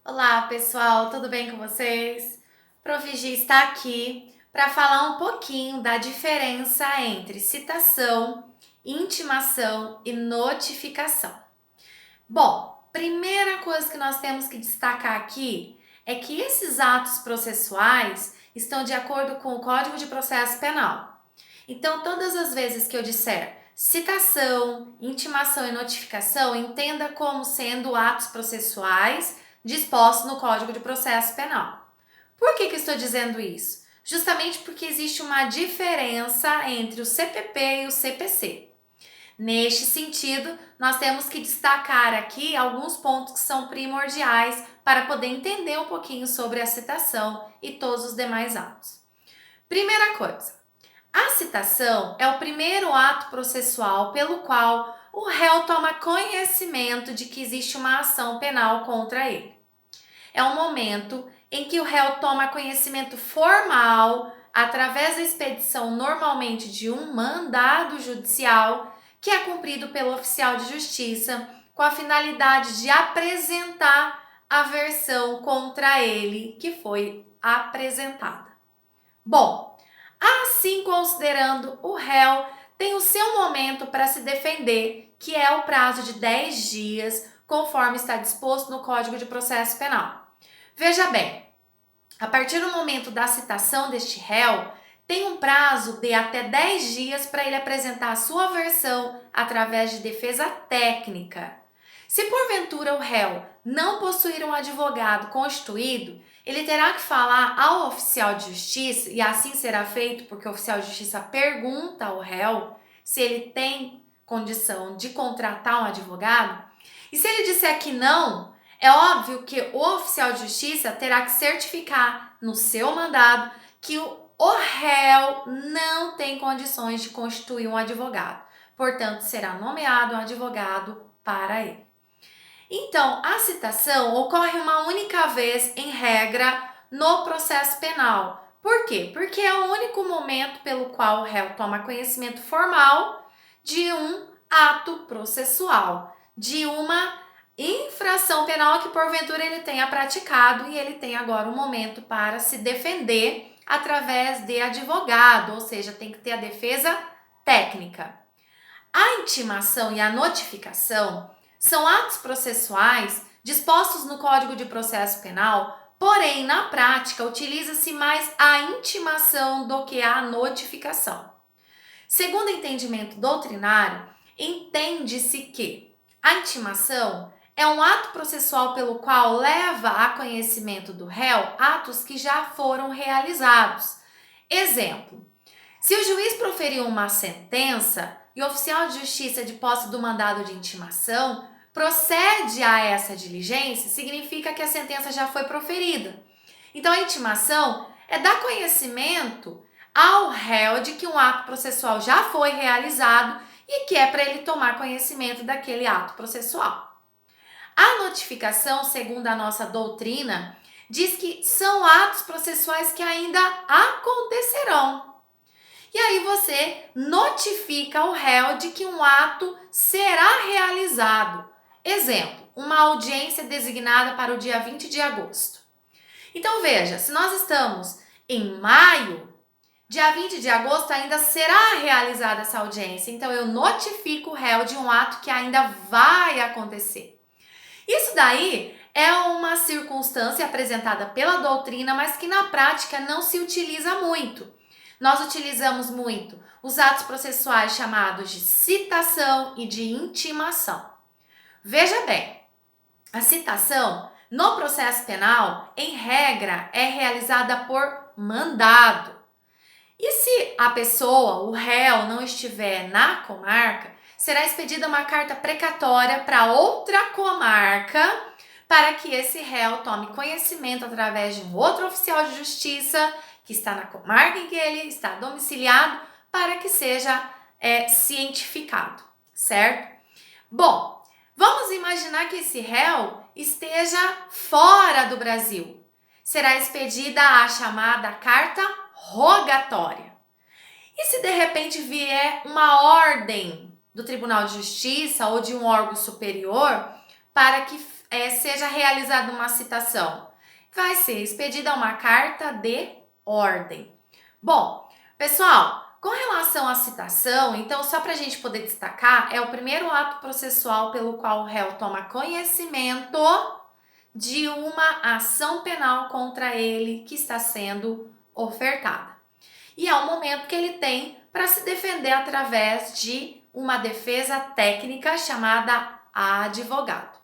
Olá, pessoal, tudo bem com vocês? Prof. Gi está aqui para falar um pouquinho da diferença entre citação, intimação e notificação. Bom, primeira coisa que nós temos que destacar aqui é que esses atos processuais estão de acordo com o Código de Processo Penal. Então, todas as vezes que eu disser citação, intimação e notificação, entenda como sendo atos processuais dispostos no Código de Processo Penal. Por que eu estou dizendo isso? Justamente porque existe uma diferença entre o CPP e o CPC. Neste sentido, nós temos que destacar aqui alguns pontos que são primordiais para poder entender um pouquinho sobre a citação e todos os demais atos. Primeira coisa, a citação é o primeiro ato processual pelo qual o réu toma conhecimento de que existe uma ação penal contra ele. É o momento em que o réu toma conhecimento formal através da expedição normalmente de um mandado judicial que é cumprido pelo oficial de justiça com a finalidade de apresentar a versão contra ele que foi apresentada. Bom, assim considerando, o réu tem o seu momento para se defender, que é o prazo de 10 dias, conforme está disposto no Código de Processo Penal. Veja bem, a partir do momento da citação deste réu, tem um prazo de até 10 dias para ele apresentar a sua versão através de defesa técnica. Se porventura o réu não possuir um advogado constituído, ele terá que falar ao oficial de justiça, e assim será feito porque o oficial de justiça pergunta ao réu se ele tem condição de contratar um advogado. E se ele disser que não, é óbvio que o oficial de justiça terá que certificar no seu mandado que o réu não tem condições de constituir um advogado. Portanto, será nomeado um advogado para ele. Então, a citação ocorre uma única vez, em regra, no processo penal. Por quê? Porque é o único momento pelo qual o réu toma conhecimento formal de um ato processual, de uma infração penal que porventura ele tenha praticado e ele tem agora um momento para se defender através de advogado, ou seja, tem que ter a defesa técnica. A intimação e a notificação são atos processuais dispostos no Código de Processo Penal, porém, na prática, utiliza-se mais a intimação do que a notificação. Segundo o entendimento doutrinário, entende-se que a intimação é um ato processual pelo qual leva a conhecimento do réu atos que já foram realizados. Exemplo: se o juiz proferiu uma sentença e o oficial de justiça de posse do mandado de intimação procede a essa diligência, significa que a sentença já foi proferida. Então, a intimação é dar conhecimento ao réu de que um ato processual já foi realizado e que é para ele tomar conhecimento daquele ato processual. A notificação, segundo a nossa doutrina, diz que são atos processuais que ainda acontecerão. E aí você notifica o réu de que um ato será realizado. Exemplo, uma audiência designada para o dia 20 de agosto. Então veja, se nós estamos em maio, dia 20 de agosto ainda será realizada essa audiência. Então eu notifico o réu de um ato que ainda vai acontecer. Isso daí é uma circunstância apresentada pela doutrina, mas que na prática não se utiliza muito. Nós utilizamos muito os atos processuais chamados de citação e de intimação. Veja bem, a citação no processo penal, em regra, é realizada por mandado. E se a pessoa, o réu, não estiver na comarca, será expedida uma carta precatória para outra comarca para que esse réu tome conhecimento através de um outro oficial de justiça que está na comarca em que ele está domiciliado para que seja cientificado, certo? Bom, vamos imaginar que esse réu esteja fora do Brasil. Será expedida a chamada carta rogatória. E se de repente vier uma ordem do Tribunal de Justiça ou de um órgão superior para que seja realizada uma citação? Vai ser expedida uma carta de ordem. Bom, pessoal, com relação à citação, então, só para a gente poder destacar, é o primeiro ato processual pelo qual o réu toma conhecimento de uma ação penal contra ele que está sendo ofertada. E é o momento que ele tem para se defender através de uma defesa técnica chamada advogado.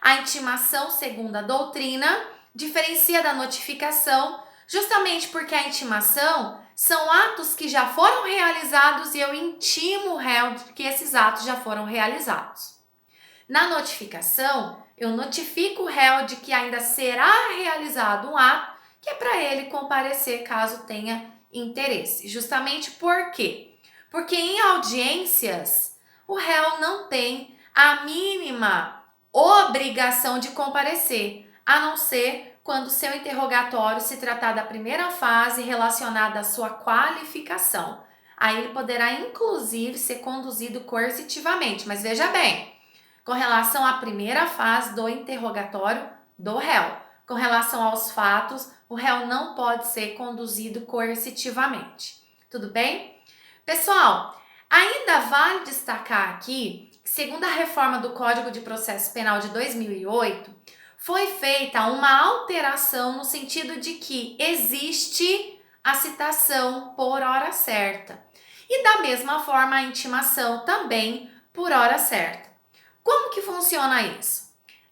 A intimação, segundo a doutrina, diferencia da notificação, justamente porque a intimação são atos que já foram realizados e eu intimo o réu de que esses atos já foram realizados. Na notificação, eu notifico o réu de que ainda será realizado um ato que é para ele comparecer caso tenha interesse. Justamente por quê? Porque em audiências, o réu não tem a mínima obrigação de comparecer, a não ser quando seu interrogatório se tratar da primeira fase relacionada à sua qualificação. Aí ele poderá, inclusive, ser conduzido coercitivamente. Mas veja bem, com relação à primeira fase do interrogatório do réu, com relação aos fatos, o réu não pode ser conduzido coercitivamente. Tudo bem? Pessoal, ainda vale destacar aqui que, segundo a reforma do Código de Processo Penal de 2008, foi feita uma alteração no sentido de que existe a citação por hora certa. E da mesma forma a intimação também por hora certa. Como que funciona isso?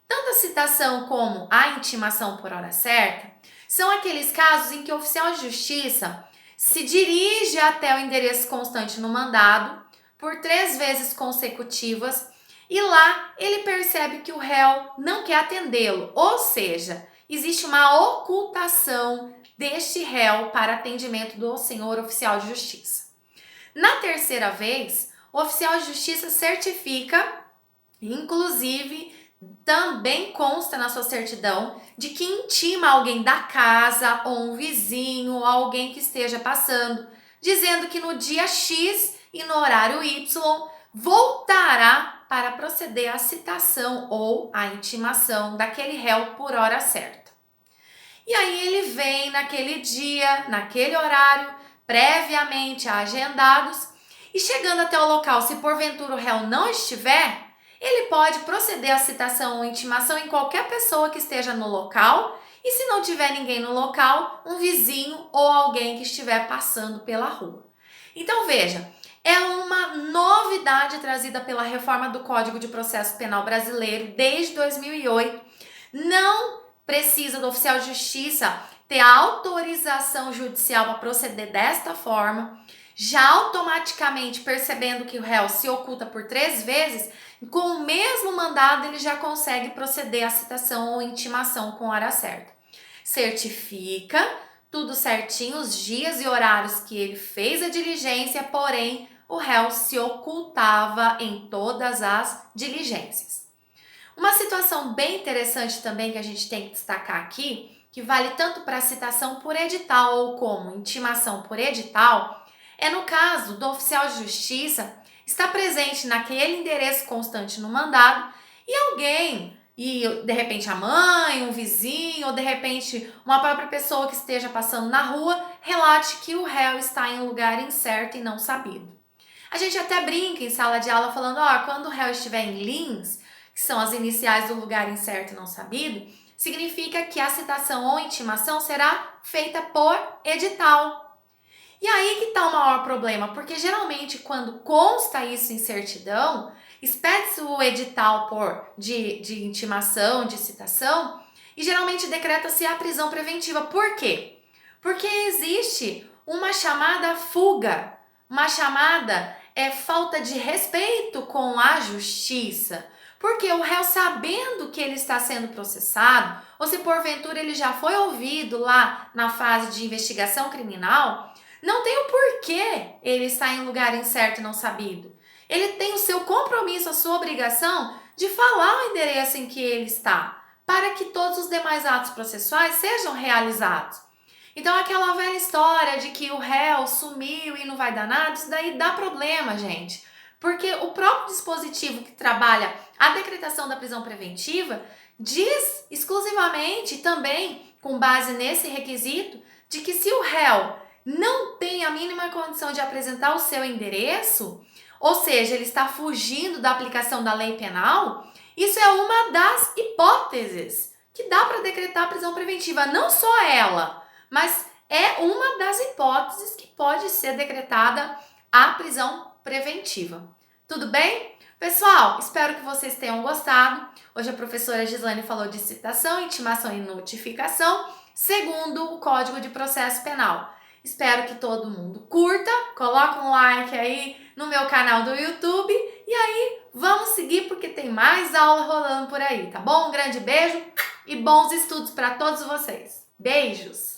Tanto a citação como a intimação por hora certa são aqueles casos em que o oficial de justiça se dirige até o endereço constante no mandado por 3 vezes consecutivas e lá ele percebe que o réu não quer atendê-lo, ou seja, existe uma ocultação deste réu para atendimento do senhor oficial de justiça. Na terceira vez, o oficial de justiça certifica, inclusive também consta na sua certidão de que intima alguém da casa ou um vizinho ou alguém que esteja passando, dizendo que no dia X e no horário Y voltará para proceder à citação ou à intimação daquele réu por hora certa. E aí ele vem naquele dia, naquele horário, previamente agendados, e chegando até o local, se porventura o réu não estiver, ele pode proceder à citação ou intimação em qualquer pessoa que esteja no local e, se não tiver ninguém no local, um vizinho ou alguém que estiver passando pela rua. Então veja, é uma novidade trazida pela reforma do Código de Processo Penal brasileiro desde 2008. Não precisa do oficial de justiça ter autorização judicial para proceder desta forma. Já automaticamente percebendo que o réu se oculta por 3 vezes, com o mesmo mandado ele já consegue proceder à citação ou intimação com hora certa. Certifica tudo certinho, os dias e horários que ele fez a diligência, porém o réu se ocultava em todas as diligências. Uma situação bem interessante também que a gente tem que destacar aqui, que vale tanto para citação por edital ou como intimação por edital, é no caso do oficial de justiça estar presente naquele endereço constante no mandado e alguém, e de repente a mãe, um vizinho, ou de repente uma própria pessoa que esteja passando na rua, relate que o réu está em lugar incerto e não sabido. A gente até brinca em sala de aula falando, quando o réu estiver em LINS, que são as iniciais do lugar incerto e não sabido, significa que a citação ou intimação será feita por edital. E aí que está o maior problema, porque geralmente quando consta isso em certidão, expede-se o edital de intimação, de citação, e geralmente decreta-se a prisão preventiva. Por quê? Porque existe uma chamada fuga, uma chamada falta de respeito com a justiça. Porque o réu, sabendo que ele está sendo processado, ou se porventura ele já foi ouvido lá na fase de investigação criminal, não tem o porquê ele estar em lugar incerto e não sabido. Ele tem o seu compromisso, a sua obrigação de falar o endereço em que ele está, para que todos os demais atos processuais sejam realizados. Então aquela velha história de que o réu sumiu e não vai dar nada, isso daí dá problema, gente. Porque o próprio dispositivo que trabalha a decretação da prisão preventiva diz exclusivamente também, com base nesse requisito, de que se o réu não tem a mínima condição de apresentar o seu endereço, ou seja, ele está fugindo da aplicação da lei penal, isso é uma das hipóteses que dá para decretar a prisão preventiva. Não só ela, mas é uma das hipóteses que pode ser decretada a prisão preventiva. Tudo bem? Pessoal, espero que vocês tenham gostado. Hoje a professora Gislane falou de citação, intimação e notificação, segundo o Código de Processo Penal. Espero que todo mundo curta, coloca um like aí no meu canal do YouTube e aí vamos seguir porque tem mais aula rolando por aí, tá bom? Um grande beijo e bons estudos para todos vocês. Beijos!